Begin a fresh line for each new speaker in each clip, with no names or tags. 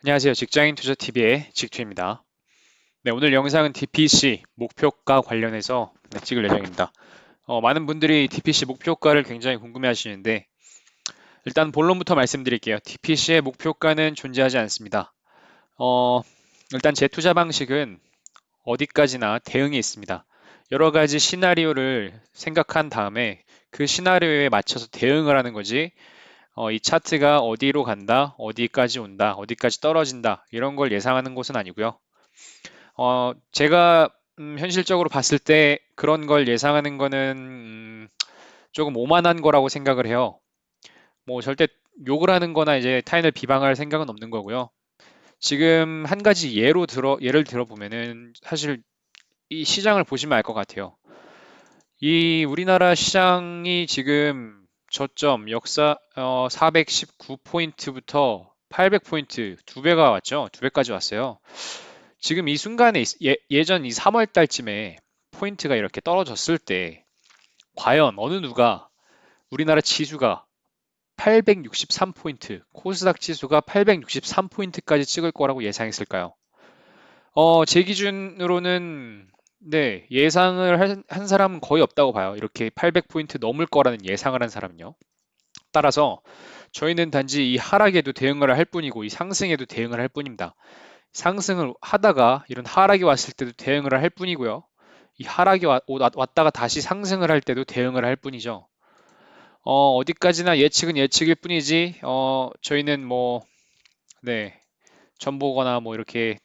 안녕하세요. 직장인 투자TV의 직투입니다. 네, 오늘 영상은 DPC 목표가 관련해서 찍을 예정입니다. 많은 분들이 DPC 목표가를 굉장히 궁금해 하시는데, 일단 본론부터 말씀드릴게요. DPC의 목표가는 존재하지 않습니다. 어, 일단 제 투자 방식은 어디까지나 대응이 있습니다. 여러 가지 시나리오를 생각한 다음에 그 시나리오에 맞춰서 대응을 하는 거지, 이 차트가 어디로 간다, 어디까지 온다, 어디까지 떨어진다, 이런 걸 예상하는 것은 아니고요. 제가 현실적으로 봤을 때 그런 걸 예상하는 거는 조금 오만한 거라고 생각을 해요. 뭐 절대 욕을 하는 거나 이제 타인을 비방할 생각은 없는 거고요. 지금 한 가지 예를 들어 보면은 사실 이 시장을 보시면 알 것 같아요. 이 우리나라 시장이 지금 저점 역사 419포인트부터 800포인트 두 배가 왔죠. 두 배까지 왔어요. 지금 이 순간에 예전 이 3월 달쯤에 포인트가 이렇게 떨어졌을 때 과연 어느 누가 우리나라 지수가 863포인트, 코스닥 지수가 863포인트까지 찍을 거라고 예상했을까요? 제 기준으로는 네, 예상을 한 사람은 거의 없다고 봐요. 이렇게 800포인트 넘을 거라는 예상을 한 사람은요. 따라서 저희는 단지 이 하락에도 대응을 할 뿐이고 이 상승에도 대응을 할 뿐입니다. 상승을 하다가 이런 하락이 왔을 때도 대응을 할 뿐이고요. 이 하락이 왔다가 다시 상승을 할 때도 대응을 할 뿐이죠. 어디까지나 예측은 예측일 뿐이지, 저희는 뭐, 네, 전보거나 뭐 이렇게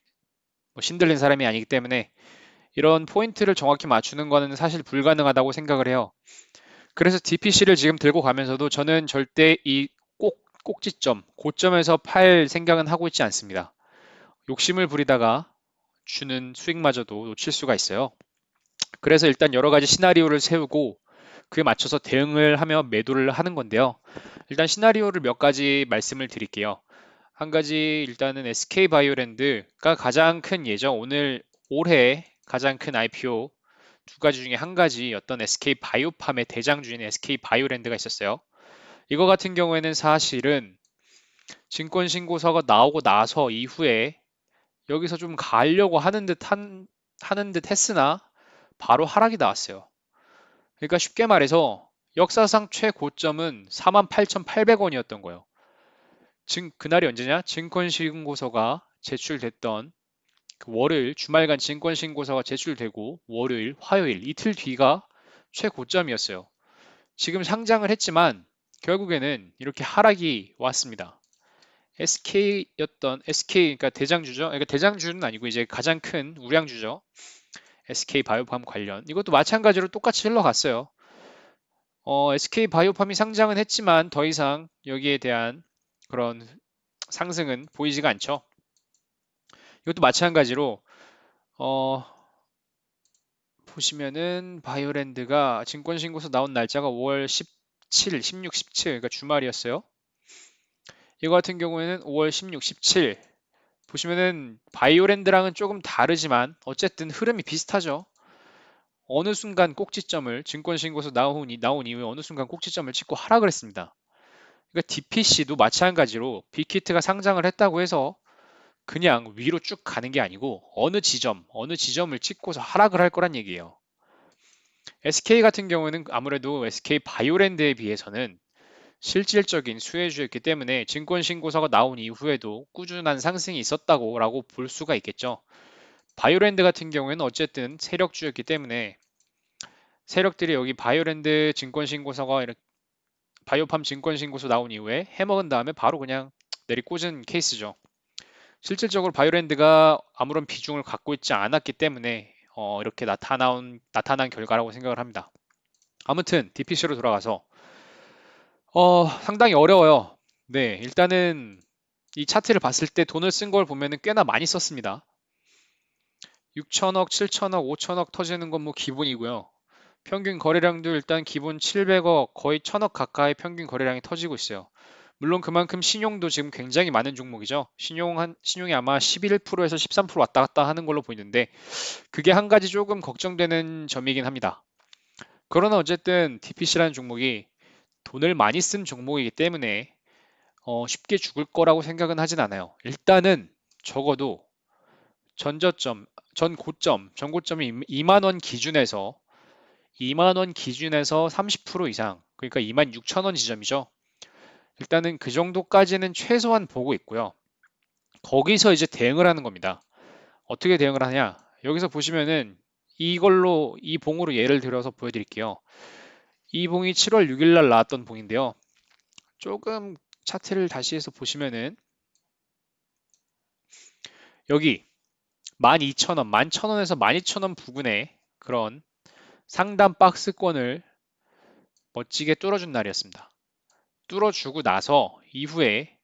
뭐 신들린 사람이 아니기 때문에 이런 포인트를 정확히 맞추는 거는 사실 불가능하다고 생각을 해요. 그래서 DPC를 지금 들고 가면서도 저는 절대 이 꼭지점, 고점에서 팔 생각은 하고 있지 않습니다. 욕심을 부리다가 주는 수익마저도 놓칠 수가 있어요. 그래서 일단 여러 가지 시나리오를 세우고 그에 맞춰서 대응을 하며 매도를 하는 건데요. 일단 시나리오를 몇 가지 말씀을 드릴게요. 한 가지 일단은 SK바이오랜드가 가장 큰 예정, 오늘 올해 가장 큰 IPO 두 가지 중에 한 가지였던 SK바이오팜의 대장주인 SK바이오랜드가 있었어요. 이거 같은 경우에는 사실은 증권 신고서가 나오고 나서 이후에 여기서 좀 가려고 하는 듯 했으나 바로 하락이 나왔어요. 그러니까 쉽게 말해서 역사상 최고점은 48,800원이었던 거예요. 그날이 언제냐? 증권신고서가 제출됐던 그 월요일, 주말간 증권신고서가 제출되고 월요일, 화요일 이틀 뒤가 최고점이었어요. 지금 상장을 했지만 결국에는 이렇게 하락이 왔습니다. SK 그러니까 대장주죠. 그러니까 대장주는 아니고 이제 가장 큰 우량주죠. SK 바이오팜 관련 이것도 마찬가지로 똑같이 흘러갔어요. SK 바이오팜이 상장은 했지만 더 이상 여기에 대한 그런 상승은 보이지가 않죠. 이것도 마찬가지로 어, 보시면은 바이오랜드가 증권 신고서 나온 날짜가 5월 17, 16, 17 그러니까 주말이었어요. 이거 같은 경우에는 5월 16, 17 보시면은 바이오랜드랑은 조금 다르지만 어쨌든 흐름이 비슷하죠. 어느 순간 꼭지점을 증권 신고서 나온 이후에 어느 순간 꼭지점을 찍고 하락을 했습니다. 그러니까 DPC도 마찬가지로 빅히트가 상장을 했다고 해서 그냥 위로 쭉 가는 게 아니고 어느 지점을 찍고서 하락을 할 거란 얘기예요. SK 같은 경우는 아무래도 SK 바이오랜드에 비해서는 실질적인 수혜주였기 때문에 증권 신고서가 나온 이후에도 꾸준한 상승이 있었다고 볼 수가 있겠죠. 바이오랜드 같은 경우에는 어쨌든 세력주였기 때문에 세력들이 여기 바이오랜드 증권 신고서가 이렇게 바이오팜 증권 신고서 나온 이후에 해먹은 다음에 바로 그냥 내리꽂은 케이스죠. 실질적으로 바이오랜드가 아무런 비중을 갖고 있지 않았기 때문에 이렇게 나타난 결과라고 생각을 합니다. 아무튼 DPC로 돌아가서 상당히 어려워요. 네, 일단은 이 차트를 봤을 때 돈을 쓴 걸 보면은 꽤나 많이 썼습니다. 6천억, 7천억, 5천억 터지는 건 뭐 기본이고요. 평균 거래량도 일단 기본 700억, 거의 1000억 가까이 평균 거래량이 터지고 있어요. 물론 그만큼 신용도 지금 굉장히 많은 종목이죠. 신용이 아마 11%에서 13% 왔다 갔다 하는 걸로 보이는데 그게 한 가지 조금 걱정되는 점이긴 합니다. 그러나 어쨌든 DPC라는 종목이 돈을 많이 쓴 종목이기 때문에 쉽게 죽을 거라고 생각은 하진 않아요. 일단은 적어도 전저점, 전 고점이 2만 원 기준에서 2만 원 기준에서 30% 이상, 그러니까 2만 6천 원 지점이죠. 일단은 그 정도까지는 최소한 보고 있고요. 거기서 이제 대응을 하는 겁니다. 어떻게 대응을 하냐? 여기서 보시면은 이걸로 이 봉으로 예를 들어서 보여드릴게요. 이 봉이 7월 6일 날 나왔던 봉인데요. 조금 차트를 다시 해서 보시면은 여기 12,000원, 11,000원에서 12,000원 부근에 그런 상단 박스권을 멋지게 뚫어준 날이었습니다. 뚫어주고 나서 이후에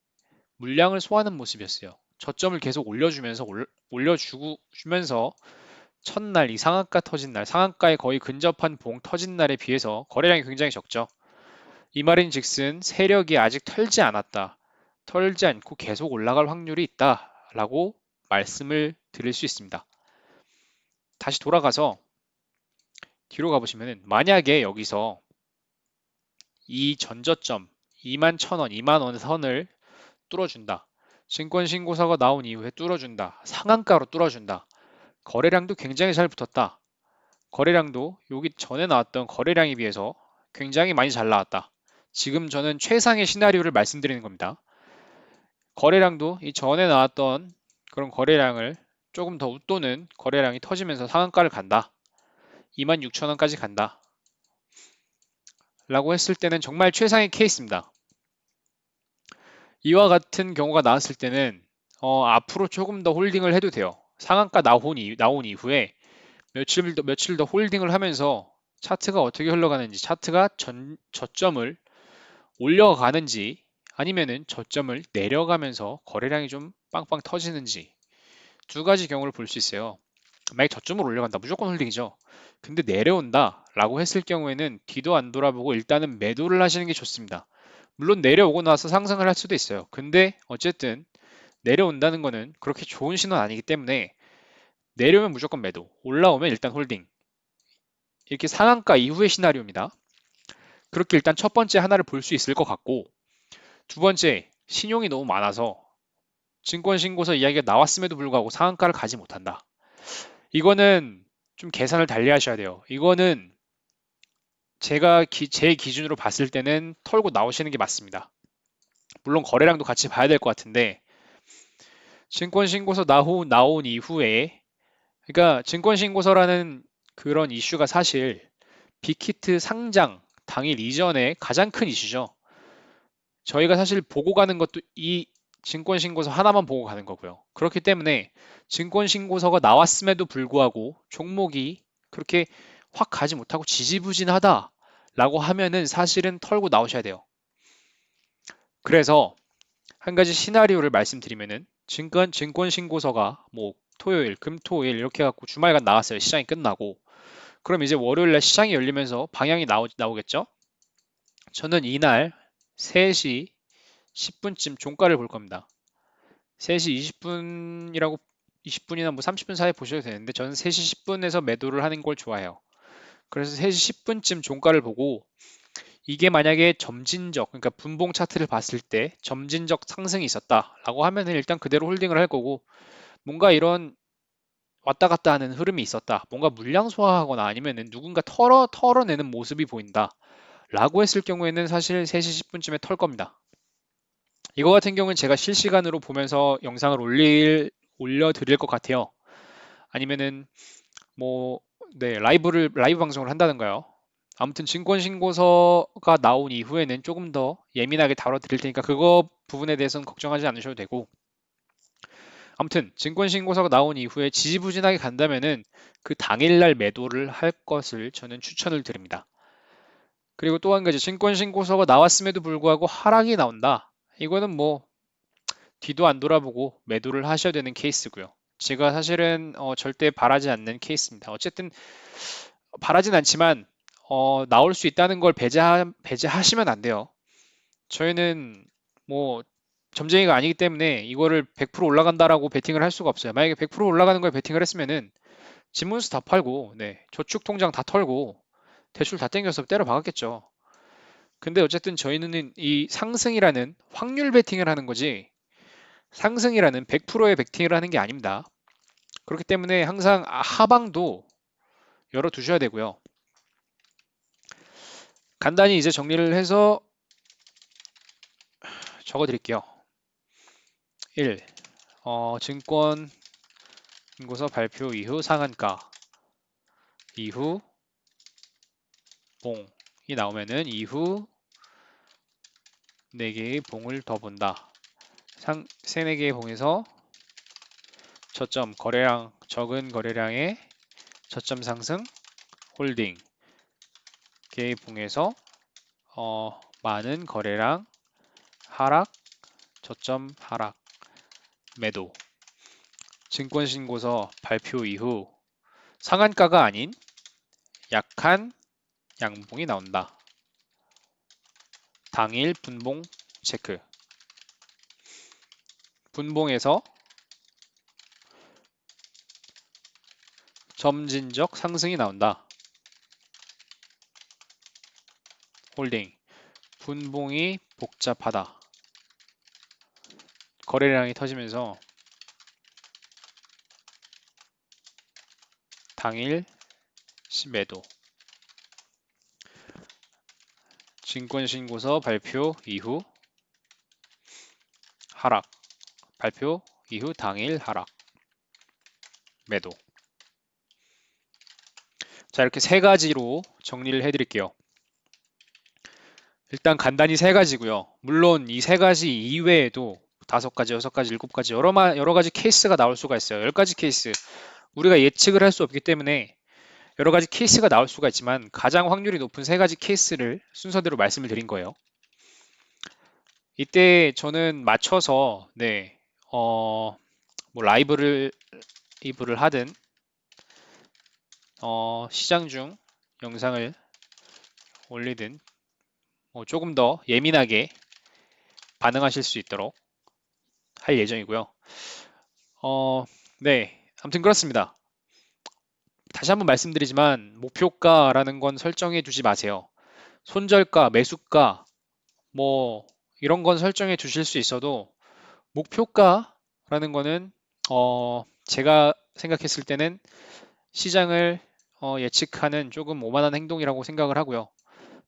물량을 소화하는 모습이었어요. 저점을 계속 올려주면서 올려주면서 첫날 이 상한가 터진 날, 상한가에 거의 근접한 봉 터진 날에 비해서 거래량이 굉장히 적죠. 이 말인즉슨 세력이 아직 털지 않았다. 털지 않고 계속 올라갈 확률이 있다라고 말씀을 드릴 수 있습니다. 다시 돌아가서 뒤로 가보시면은 만약에 여기서 이 전저점 2만 1,000원, 2만 원 선을 뚫어준다. 증권신고서가 나온 이후에 뚫어준다. 상한가로 뚫어준다. 거래량도 굉장히 잘 붙었다. 거래량도 여기 전에 나왔던 거래량에 비해서 굉장히 많이 잘 나왔다. 지금 저는 최상의 시나리오를 말씀드리는 겁니다. 거래량도 이 전에 나왔던 그런 거래량을 조금 더 웃도는 거래량이 터지면서 상한가를 간다. 26,000원까지 간다. 라고 했을 때는 정말 최상의 케이스입니다. 이와 같은 경우가 나왔을 때는 앞으로 조금 더 홀딩을 해도 돼요. 상한가 나온 이후에 며칠 더 홀딩을 하면서 차트가 어떻게 흘러가는지, 차트가 저점을 올려가는지 아니면은 저점을 내려가면서 거래량이 좀 빵빵 터지는지 두 가지 경우를 볼 수 있어요. 만약 저점을 올려간다, 무조건 홀딩이죠. 근데 내려온다 라고 했을 경우에는 뒤도 안 돌아보고 일단은 매도를 하시는 게 좋습니다. 물론 내려오고 나서 상승을 할 수도 있어요. 근데 어쨌든 내려온다는 거는 그렇게 좋은 신호는 아니기 때문에 내려오면 무조건 매도, 올라오면 일단 홀딩. 이렇게 상한가 이후의 시나리오입니다. 그렇게 일단 첫 번째 하나를 볼 수 있을 것 같고, 두 번째, 신용이 너무 많아서 증권신고서 이야기가 나왔음에도 불구하고 상한가를 가지 못한다. 이거는 좀 계산을 달리 하셔야 돼요. 이거는 제 기준으로 봤을 때는 털고 나오시는 게 맞습니다. 물론 거래량도 같이 봐야 될 것 같은데, 증권신고서 나온 이후에, 그러니까 증권신고서라는 그런 이슈가 사실 빅히트 상장 당일 이전에 가장 큰 이슈죠. 저희가 사실 보고 가는 것도 이 증권신고서 하나만 보고 가는 거고요. 그렇기 때문에 증권신고서가 나왔음에도 불구하고 종목이 그렇게 확 가지 못하고 지지부진하다라고 하면은 사실은 털고 나오셔야 돼요. 그래서 한 가지 시나리오를 말씀드리면은 증권신고서가 뭐 토요일, 금토일 이렇게 해갖고 주말간 나왔어요. 시장이 끝나고. 그럼 이제 월요일날 시장이 열리면서 방향이 나오겠죠? 저는 이날 3시 10분쯤 종가를 볼 겁니다. 3시 20분이라고 20분이나 뭐 30분 사이에 보셔도 되는데 저는 3시 10분에서 매도를 하는 걸 좋아해요. 그래서 3시 10분쯤 종가를 보고 이게 만약에 점진적, 그러니까 분봉 차트를 봤을 때 점진적 상승이 있었다라고 하면은 일단 그대로 홀딩을 할 거고 뭔가 이런 왔다 갔다 하는 흐름이 있었다. 뭔가 물량 소화하거나 아니면은 누군가 털어내는 모습이 보인다. 라고 했을 경우에는 사실 3시 10분쯤에 털 겁니다. 이거 같은 경우는 제가 실시간으로 보면서 영상을 올려드릴 것 같아요. 아니면은 뭐, 네, 라이브 방송을 한다든가요. 아무튼 증권신고서가 나온 이후에는 조금 더 예민하게 다뤄드릴 테니까 그거 부분에 대해서는 걱정하지 않으셔도 되고. 아무튼 증권신고서가 나온 이후에 지지부진하게 간다면은 그 당일날 매도를 할 것을 저는 추천을 드립니다. 그리고 또 한 가지 증권신고서가 나왔음에도 불구하고 하락이 나온다. 이거는 뭐 뒤도 안 돌아보고 매도를 하셔야 되는 케이스고요. 제가 사실은 절대 바라지 않는 케이스입니다. 어쨌든 바라진 않지만 나올 수 있다는 걸 배제하시면 안 돼요. 저희는 뭐 점쟁이가 아니기 때문에 이거를 100% 올라간다라고 베팅을 할 수가 없어요. 만약에 100% 올라가는 걸 베팅을 했으면은 지문수 다 팔고 네, 저축 통장 다 털고 대출 다 땡겨서 때려 박았겠죠. 근데 어쨌든 저희는 이 상승이라는 확률 베팅을 하는 거지 상승이라는 100%의 베팅을 하는 게 아닙니다. 그렇기 때문에 항상 하방도 열어두셔야 되고요. 간단히 이제 정리를 해서 적어 드릴게요. 1. 증권 인고서 발표 이후 상한가 이후 봉이 나오면은 이후 4개의 봉을 더 본다. 4개의 봉에서 저점 거래량 적은 거래량의 저점 상승 홀딩 개의 봉에서 많은 거래량 하락 저점 하락 매도 증권 신고서 발표 이후 상한가가 아닌 약한 양봉이 나온다. 당일 분봉 체크. 분봉에서 점진적 상승이 나온다. 홀딩. 분봉이 복잡하다. 거래량이 터지면서 당일 매도. 증권 신고서 발표 이후 하락. 발표 이후 당일 하락. 매도. 자, 이렇게 세 가지로 정리를 해드릴게요. 일단 간단히 세 가지고요. 물론 이 세 가지 이외에도 5가지, 6가지, 7가지 여러 가지 케이스가 나올 수가 있어요. 10가지 케이스. 우리가 예측을 할 수 없기 때문에 여러 가지 케이스가 나올 수가 있지만 가장 확률이 높은 세 가지 케이스를 순서대로 말씀을 드린 거예요. 이때 저는 맞춰서 뭐 라이브를 하든 시장 중 영상을 올리든 조금 더 예민하게 반응하실 수 있도록 할 예정이고요. 네, 아무튼 그렇습니다. 다시 한번 말씀드리지만 목표가라는 건 설정해 두지 마세요. 손절가, 매수가 뭐 이런 건 설정해 두실 수 있어도 목표가라는 거는 제가 생각했을 때는 시장을 예측하는 조금 오만한 행동이라고 생각을 하고요.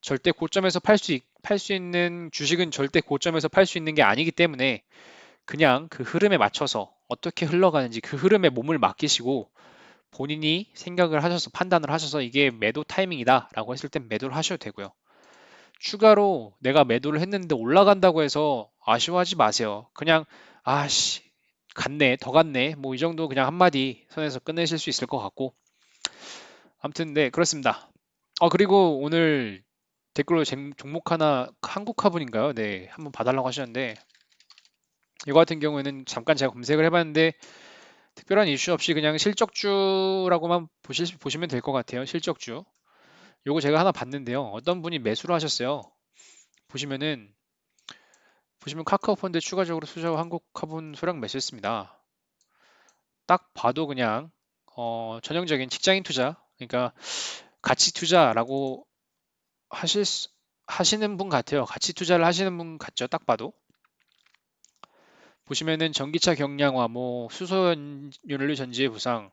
절대 고점에서 팔 수 있는 주식은 절대 고점에서 팔 수 있는 게 아니기 때문에 그냥 그 흐름에 맞춰서 어떻게 흘러가는지 그 흐름에 몸을 맡기시고 본인이 생각을 하셔서 판단을 하셔서 이게 매도 타이밍이다 라고 했을 땐 매도를 하셔도 되고요. 추가로 내가 매도를 했는데 올라간다고 해서 아쉬워하지 마세요. 그냥 아씨 갔네 더 갔네 뭐 이 정도 그냥 한마디 선에서 끝내실 수 있을 것 같고 아무튼 네 그렇습니다. 그리고 오늘 댓글로 종목 하나 한국화분인가요? 네 한번 봐달라고 하셨는데 이거 같은 경우에는 잠깐 제가 검색을 해봤는데 특별한 이슈 없이 그냥 실적주라고만 보시면 될 것 같아요. 실적주. 요거 제가 하나 봤는데요. 어떤 분이 매수를 하셨어요. 보시면은 보시면 카카오 펀드 추가적으로 투자와 한국 화분 소량 매수했습니다. 딱 봐도 그냥 전형적인 직장인 투자, 그러니까 가치 투자라고 하실 하시는 분 같아요. 가치 투자를 하시는 분 같죠. 딱 봐도. 보시면은 전기차 경량화, 뭐 수소연료 전지의 부상,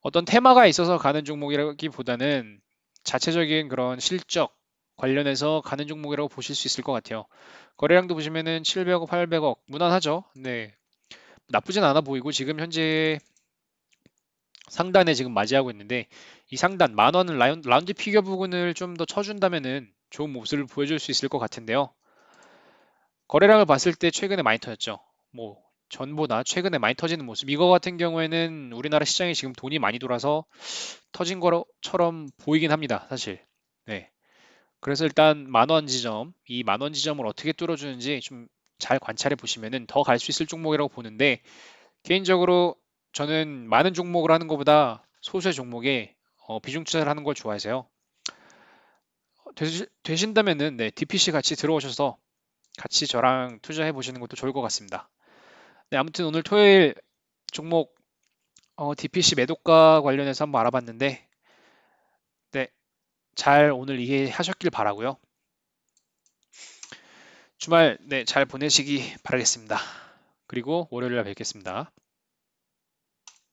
어떤 테마가 있어서 가는 종목이라기보다는 자체적인 그런 실적 관련해서 가는 종목이라고 보실 수 있을 것 같아요. 거래량도 보시면은 700억, 800억 무난하죠. 네, 나쁘진 않아 보이고 지금 현재 상단에 지금 맞이하고 있는데 이 상단 만 원을 라운드 피겨 부근을 좀 더 쳐준다면은 좋은 모습을 보여줄 수 있을 것 같은데요. 거래량을 봤을 때 최근에 많이 터졌죠. 뭐 전보다 최근에 많이 터지는 모습. 이거 같은 경우에는 우리나라 시장에 지금 돈이 많이 돌아서 터진 거처럼 보이긴 합니다, 사실. 네. 그래서 일단 만원 지점, 이 만 원 지점을 어떻게 뚫어주는지 좀 잘 관찰해 보시면은 더 갈 수 있을 종목이라고 보는데 개인적으로 저는 많은 종목을 하는 것보다 소수의 종목에 비중 투자를 하는 걸 좋아해서요. 되신다면은 네, DPC 같이 들어오셔서 같이 저랑 투자해 보시는 것도 좋을 것 같습니다. 네, 아무튼 오늘 토요일 종목 DPC 매도가 관련해서 한번 알아봤는데 네, 잘 오늘 이해하셨길 바라고요. 주말 네, 잘 보내시기 바라겠습니다. 그리고 월요일 날 뵙겠습니다.